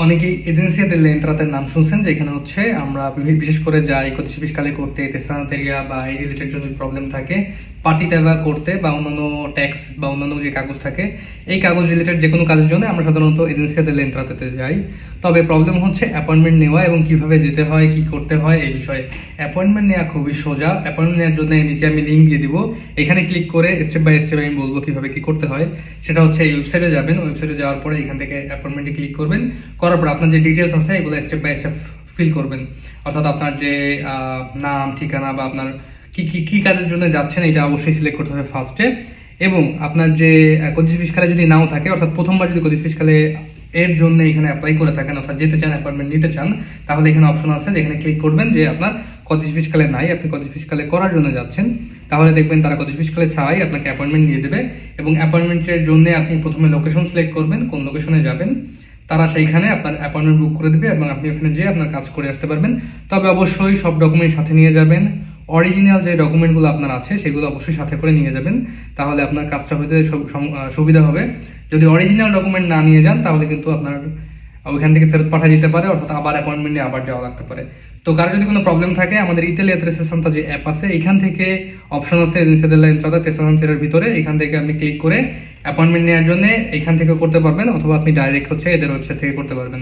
অনেকেই এজেন্সিয়া দেল এন্ট্রাতের নাম শুনছেন, যেখানে হচ্ছে আমরা বিশেষ করে যাই কোচিশিকালে করতে, তেসানাতেরিয়া বা এই রিলেটেড যদি প্রবলেম থাকে, পার্টিতে বা করতে বা অন্যান্য ট্যাক্স বা অন্যান্য যে কাগজ থাকে, এই কাগজ রিলেটেড যে কোনো কাজের জন্য আমরা সাধারণত এজেন্সিয়া দেল এন্ট্রাতে যাই। তবে প্রবলেম হচ্ছে অ্যাপয়েন্টমেন্ট নেওয়া এবং কিভাবে যেতে হয়, কি করতে হয় এই বিষয়ে। অ্যাপয়েন্টমেন্ট নেওয়া খুবই সোজা। অ্যাপয়েন্টমেন্ট নেওয়ার জন্য নিচে আমি লিঙ্ক দিয়ে দিব, এখানে ক্লিক করে স্টেপ বাই স্টেপ আমি বলবো কিভাবে কি করতে হয়। সেটা হচ্ছে এই ওয়েবসাইটে যাবেন, ওয়েবসাইটে যাওয়ার পরে এখান থেকে অ্যাপয়েন্টমেন্টে ক্লিক করবেন, করার পর আপনার যে ডিটেলস আছে এগুলো স্টেপ বাই স্টেপ ফিল করবেন। অর্থাৎ আপনার যে নাম, ঠিকানা বা আপনার কি কি কি কাজের জন্য যাচ্ছেন এটা অবশ্যই সিলেক্ট করতে হবে ফার্স্টে। এবং আপনার যে কোচিশ ফিসকালে যদি নাও থাকে, অর্থাৎ প্রথমবার যদি কোচিশ ফিসকালে এর জন্য এখানে অ্যাপ্লাই করে থাকেন, অর্থাৎ যেতে চান, অ্যাপয়েন্টমেন্ট নিতে চান, তাহলে এখানে অপশন আছে যেখানে ক্লিক করবেন যে আপনার কোচিশ ফিসকালে নাই, আপনি কোচিশ ফিসকালে করার জন্য যাচ্ছেন। তাহলে দেখবেন তারা কোচিশ ফিসকালে ছাড়াই আপনাকে অ্যাপয়েন্টমেন্ট দিয়ে দেবে। এবং অ্যাপয়েন্টমেন্টের জন্য আপনি প্রথমে লোকেশন সিলেক্ট করবেন, কোন লোকেশনে যাবেন। তারা সেইখানে আপনার অ্যাপয়েন্টমেন্ট বুক করে দেবে এবং আপনি ওখানে যেয়ে আপনার কাজ করে আসতে পারবেন। তবে অবশ্যই সব ডকুমেন্ট সাথে নিয়ে যাবেন। অরিজিনাল যে ডকুমেন্টগুলো আপনার আছে সেগুলো অবশ্যই সাথে করে নিয়ে যাবেন, তাহলে আপনার কাজটা হতে সুবিধা হবে। যদি অরিজিনাল ডকুমেন্ট না নিয়ে যান তাহলে কিন্তু আপনার ওইখান থেকে ফেরত পাঠিয়ে দিতে পারে, অর্থাৎ আবার অ্যাপয়েন্টমেন্ট নিয়ে আবার যাওয়া লাগতে পারে। তো কারো যদি কোনো প্রবলেম থাকে, আমাদের ইতালি অ্যাড্রেসেশনটা যে অ্যাপ আছে, এখান থেকে অপশন আছে এজেন্সিয়া দেল এন্ট্রাতে তেসানাতেরিয়ার ভিতরে, এখান থেকে আপনি ক্লিক করে অ্যাপয়েন্টমেন্ট নেওয়ার জন্য এখান থেকে করতে পারবেন, অথবা আপনি ডাইরেক্ট হচ্ছে এদের ওয়েবসাইট থেকে করতে পারবেন।